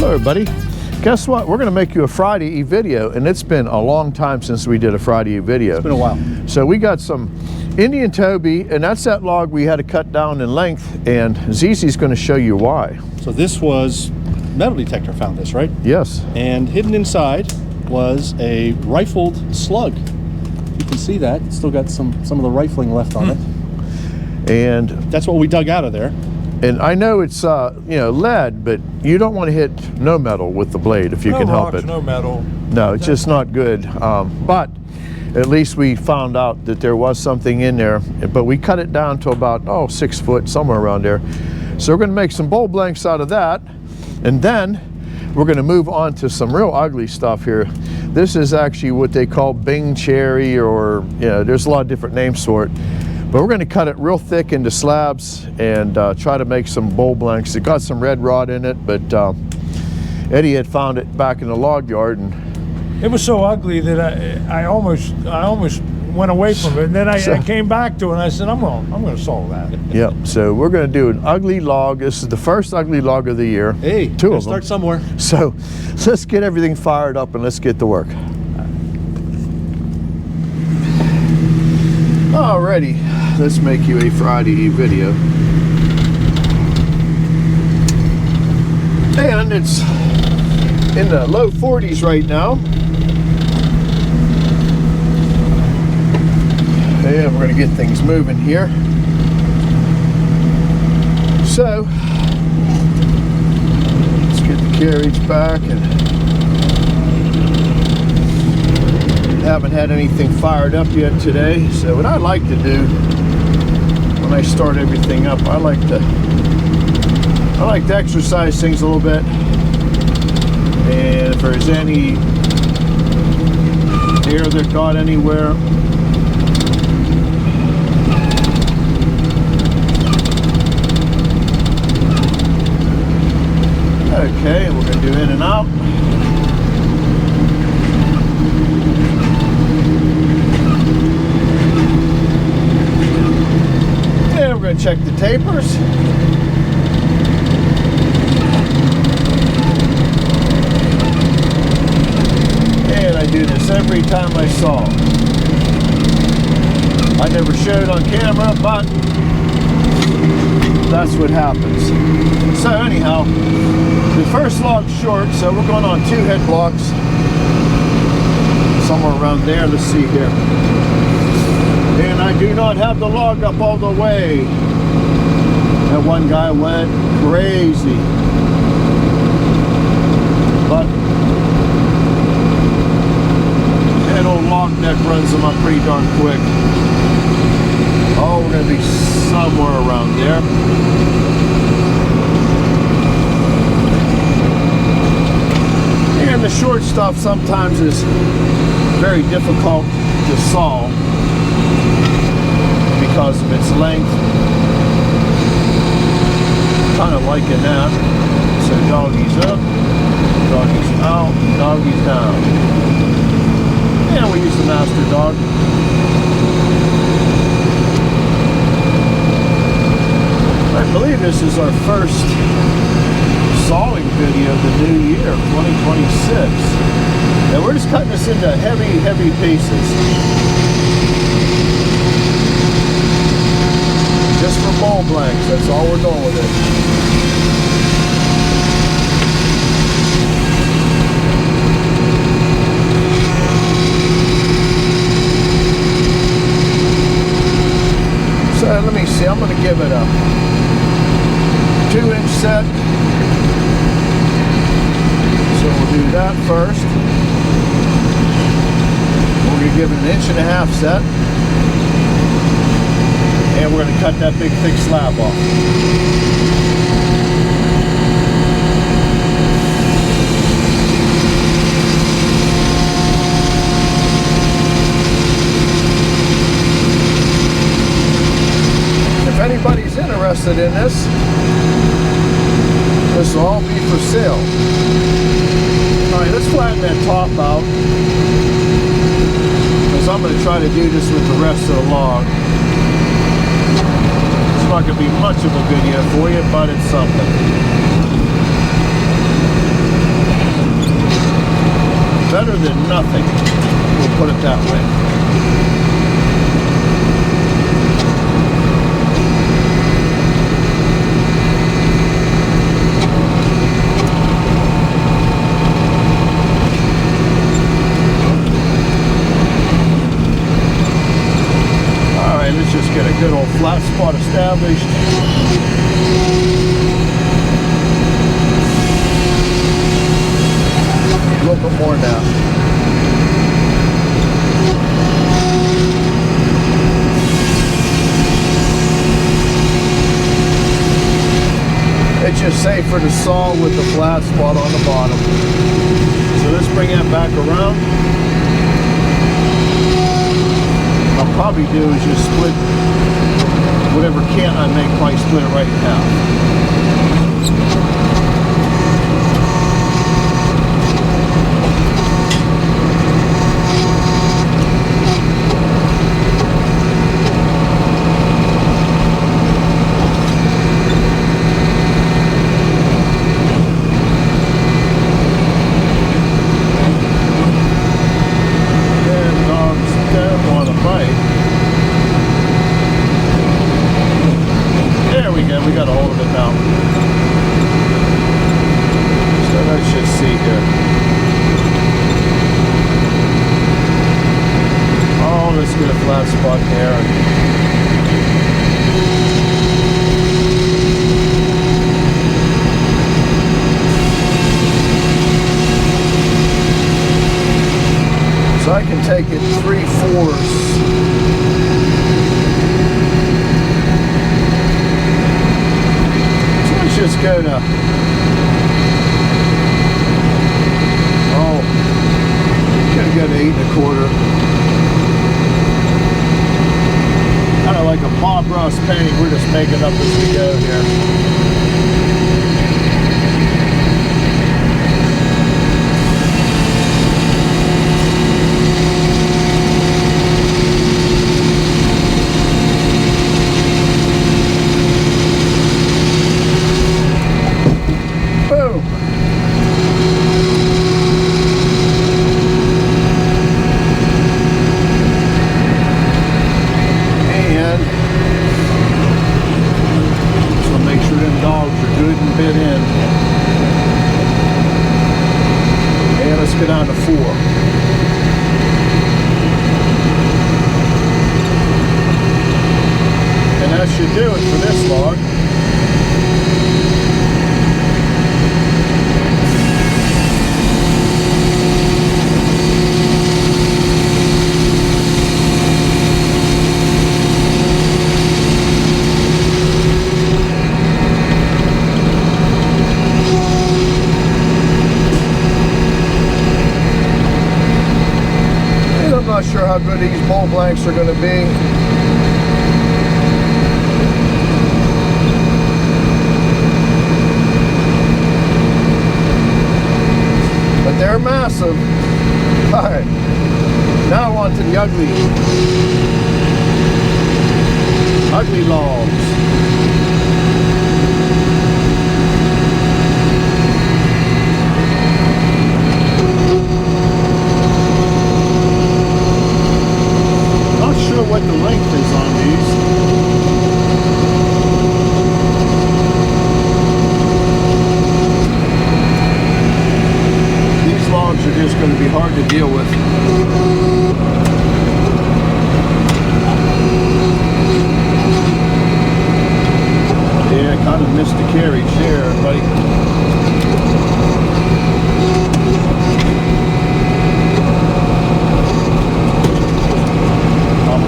Hello everybody. Guess what? We're going to make you a Friday Eve video, and it's been a long time since we did a Friday Eve video. It's been a while. So we got some Indian Toby, and that's that log we had to cut down in length, and ZZ's going to show you why. So this was, metal detector found this, right? Yes. And hidden inside was a rifled slug. You can see that. It's still got some of the rifling left on it. And that's what we dug out of there. And I know it's you know, lead, but you don't want to hit no metal with the blade if you can help it. No metal. No, it's just not good. But at least we found out that there was something in there. But we cut it down to about 6 foot, somewhere around there. So we're going to make some bowl blanks out of that, and then we're going to move on to some real ugly stuff here. This is actually what they call Bing cherry, or there's a lot of different names for it. But we're going to cut it real thick into slabs and try to make some bowl blanks. It got some red rod in it, but Eddie had found it back in the log yard, and it was so ugly that I almost went away from it. And then I came back to it and I said, I'm going to solve that. Yep. So we're going to do an ugly log. This is the first ugly log of the year. Hey, two of them. Start somewhere. So let's get everything fired up and let's get to work. Alrighty, let's make you a Friday Eve video. And it's in the low 40s right now. And we're going to get things moving here. So, let's get the carriage back, and haven't had anything fired up yet today. So what I like to do when I start everything up, I like to exercise things a little bit, and if there's any air that got anywhere, okay, we're going to do in and out. And we're going to check the tapers. And I do this every time I saw. I never showed on camera, but that's what happens. So anyhow, the first log's short, so we're going on 2 head blocks. Somewhere around there, let's see here. And I do not have the log up all the way. That one guy went crazy. But that old log neck runs them up pretty darn quick. Oh, we're going to be somewhere around there. And the short stuff sometimes is very difficult to solve because of its length. Kind of liking that. So doggies up, doggies out, doggies down. And we use the master dog. I believe this is our first sawing video of the new year, 2026. And we're just cutting this into heavy pieces. Just for bowl blanks, that's all we're doing with it. So let me see, I'm going to give it a 2-inch set. So we'll do that first. We're going to give it an 1.5 inch set. And we're going to cut that big thick slab off. If anybody's interested in this will all be for sale. Alright, let's flatten that top out, because I'm going to try to do this with the rest of the log. It's not going to be much of a video for you, but it's something. Better than nothing. We'll put it that way. Let's just get a good old flat spot established. A little bit more now. It's just safer to saw with the flat spot on the bottom. So let's bring that back around. I'll probably do is just split whatever cant I make, probably split it right in half. We got a hold of it now. So let's just see here. Oh, let's get a flat spot there. So I can take it 3/4. Just go to, gonna go to 8 1/4. Kind of like a Bob Ross painting, we're just making up as we go here. Bit in, and let's go down to 4. And that should do it for this log. I'm not sure how good these bowl blanks are going to be. But they're massive. Alright, now on to the ugly logs. What the length is on these. These logs are just going to be hard to deal with. Yeah, I kind of missed the carriage there, buddy.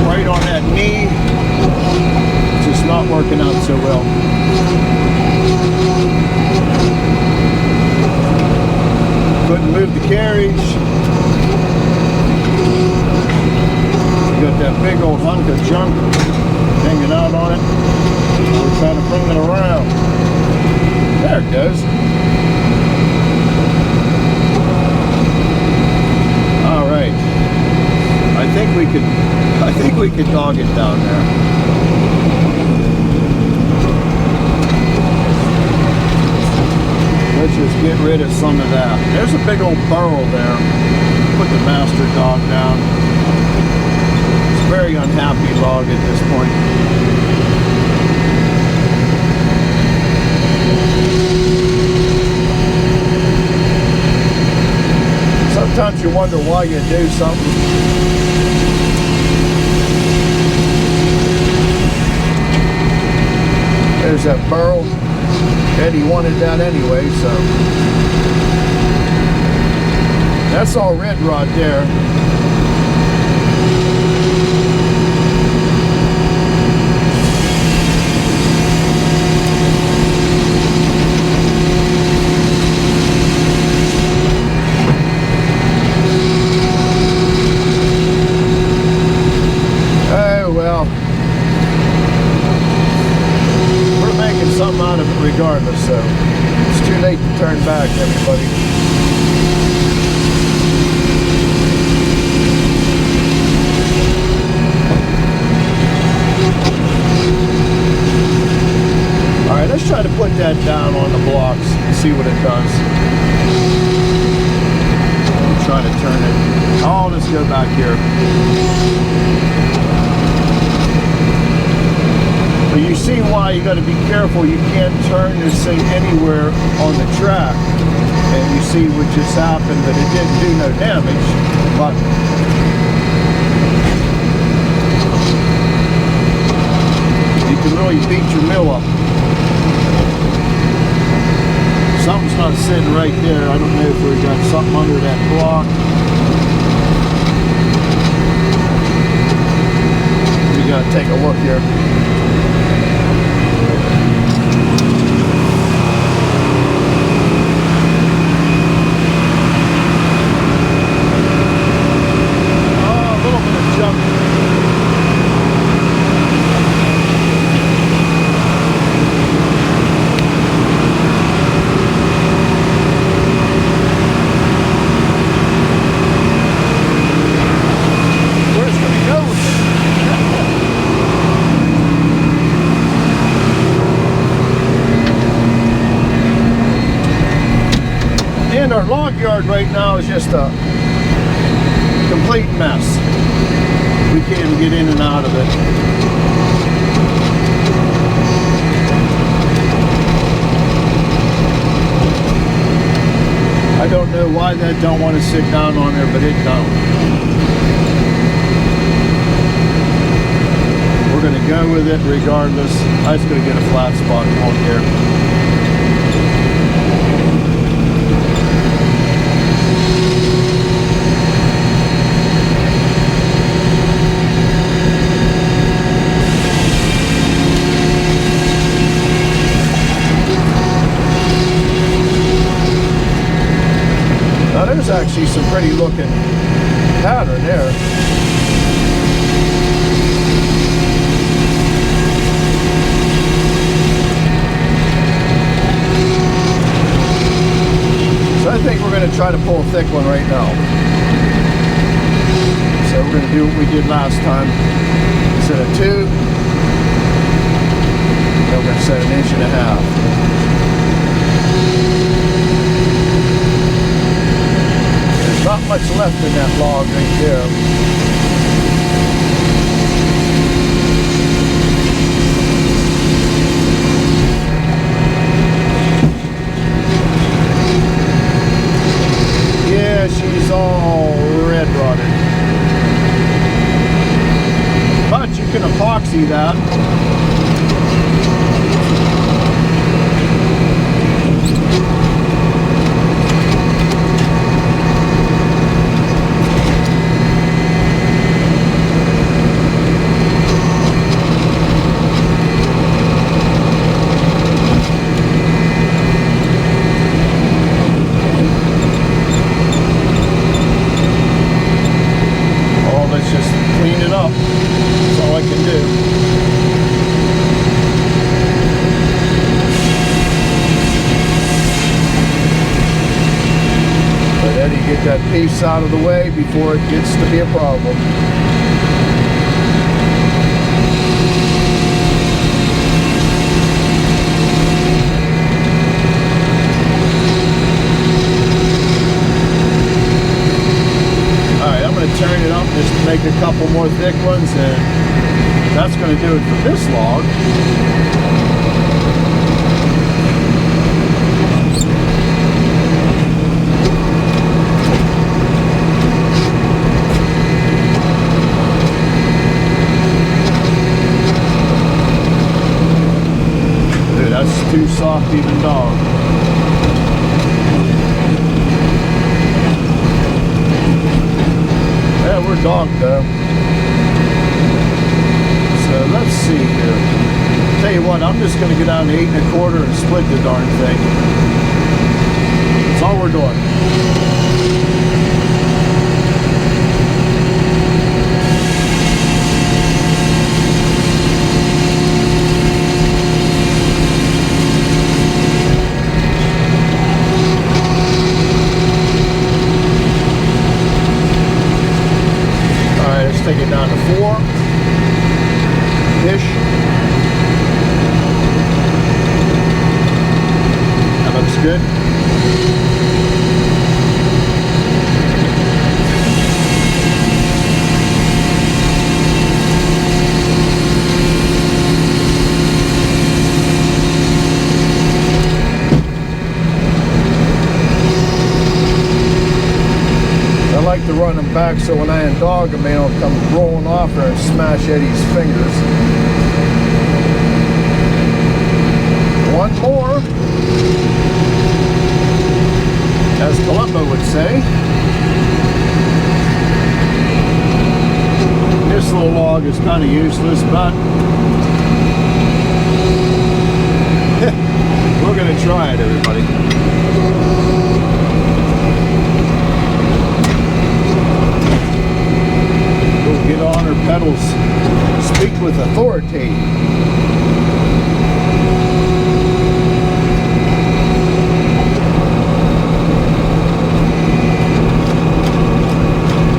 Right on that knee, it's just not working out so well. Couldn't move the carriage. Got that big old hunk of junk hanging out on it. We're trying to bring it around. There it goes. All right. I think we could dog it down there. Let's just get rid of some of that. There's a big old burrow there. put the master dog down. It's a very unhappy log at this point. Sometimes you wonder why you do something. There's that burl. Eddie wanted that anyway, so. That's all red rod there. Something out of it regardless, so it's too late to turn back, everybody. Alright, let's try to put that down on the blocks and see what it does. We'll try to turn it. Oh, let's go back here. But you see why you got to be careful. You can't turn this thing anywhere on the track. And you see what just happened, but it didn't do no damage. But you can really beat your mill up. Something's not sitting right there. I don't know if we got something under that block. We got to take a look here. Our log yard right now is just a complete mess. We can't even get in and out of it. I don't know why that don't want to sit down on there, but it don't. We're going to go with it regardless. I'm just going to get a flat spot on here. There's actually some pretty looking pattern there. So I think we're going to try to pull a thick one right now. So we're going to do what we did last time. Instead of 2, then we're going to set 1.5 inches. Not much left in that log right there. Yeah, she's all red rotted. But you can epoxy that. Get that piece out of the way before it gets to be a problem. That's too soft even dog. Yeah, we're dogged though. So let's see here. Tell you what, I'm just gonna get down to 8 1/4 and split the darn thing. That's all we're doing. Take it down to 4-ish. That looks good. I like to run them back so when I undog them, they don't come rolling off there and smash Eddie's fingers. One more, as Columbo would say. This little log is kind of useless, but we're going to try it, everybody. Get on her pedals. Speak with authority.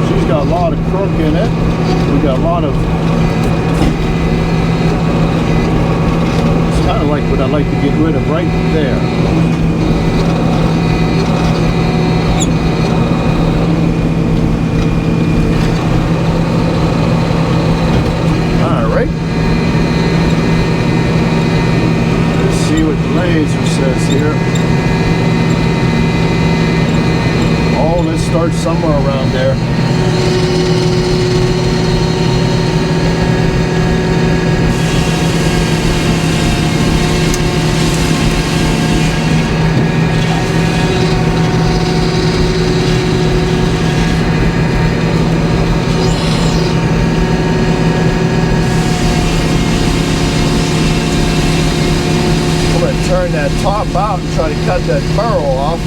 She's got a lot of crook in it. We got a lot of. It's kind of like what I like to get rid of right there. Let's see what the laser says here. Oh, let's start somewhere around there. Turn that top out and try to cut that barrel off.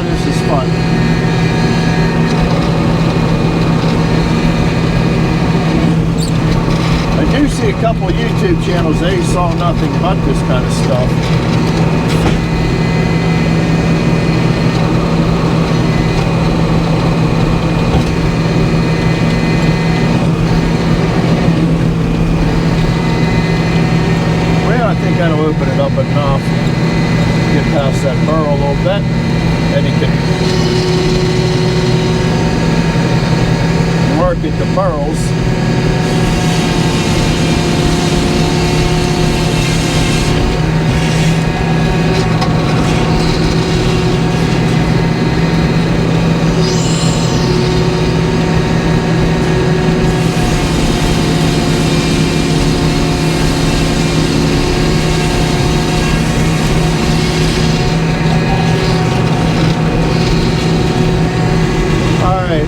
This is fun. I do see a couple YouTube channels, they saw nothing but this kind of stuff. I think that'll open it up enough. Get past that burr a little bit, then you can work at the burls.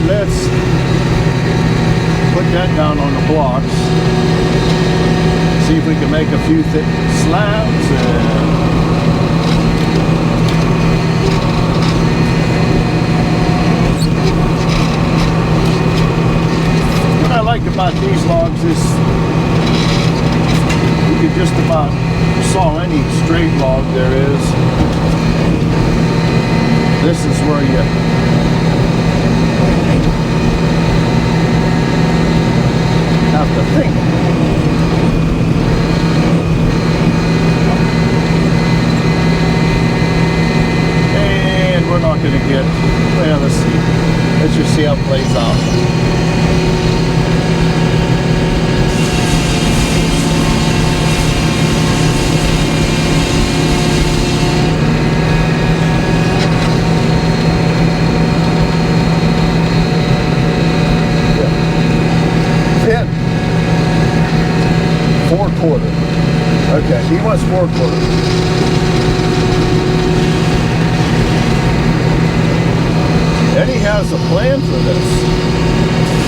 Let's put that down on the blocks. See if we can make a few thick slabs. What I like about these logs is you can just about saw any straight log there is. This is where you have to think. And we're not going to get, well, let's see. Let's just see how it plays out. that's 4/4. Eddie has a plan for this.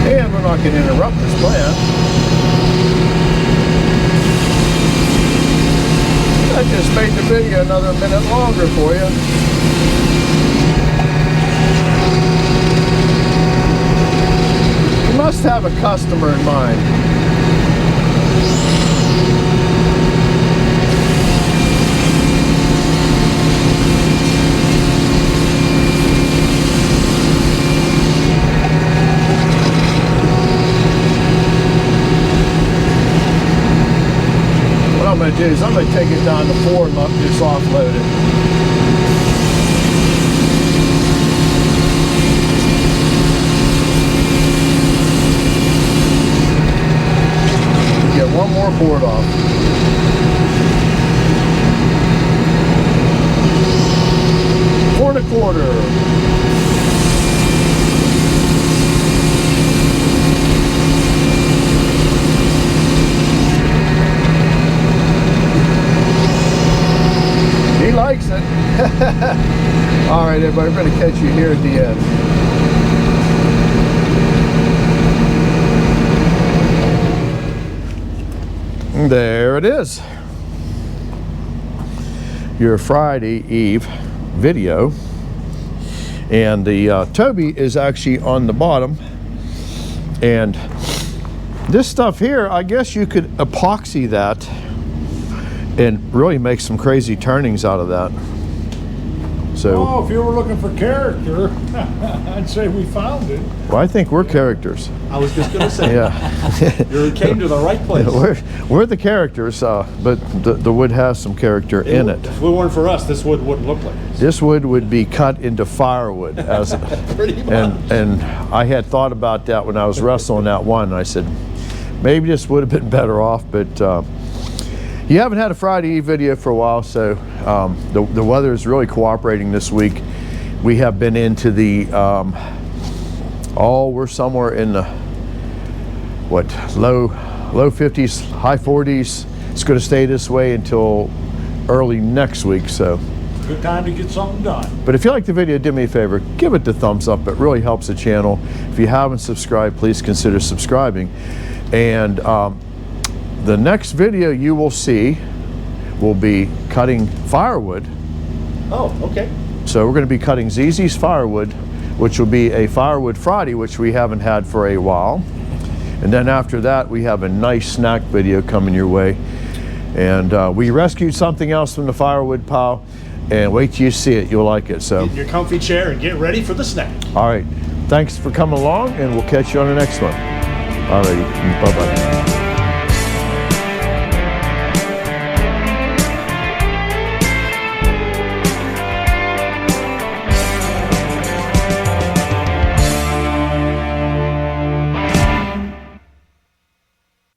And we're not going to interrupt this plan. I just made the video another minute longer for you. You must have a customer in mind. What I'm going to do is I'm going to take it down to 4 and just offload it. Get one more board off. Four and a quarter. He likes it. All right, everybody, we're going to catch you here at the end. There it is. Your Friday Eve video. And the Toby is actually on the bottom. And this stuff here, I guess you could epoxy that and really make some crazy turnings out of that. So, Oh, if you were looking for character, I'd say we found it. well, I think we're characters. I was just going to say, Yeah. you came to the right place. we're the characters, but the wood has some character in it. If it weren't for us, this wood wouldn't look like this. This wood would be cut into firewood, Pretty much. and I had thought about that when I was wrestling that one. I said maybe this would have been better off, but you haven't had a Friday Eve video for a while, so the weather is really cooperating this week. We have been into the we're somewhere in the low 50s, high 40s. It's going to stay this way until early next week. So Good time to get something done. but if you like the video, do me a favor, give it the thumbs up. It really helps the channel. If you haven't subscribed, please consider subscribing. And the next video you will see will be cutting firewood. Oh, okay. So we're going to be cutting ZZ's firewood, which will be a Firewood Friday, which we haven't had for a while. And then after that, we have a nice snack video coming your way. And we rescued something else from the firewood pile, and wait till you see it, you'll like it. So Get in your comfy chair and get ready for the snack. all right, thanks for coming along, and we'll catch you on the next one. All righty, bye-bye.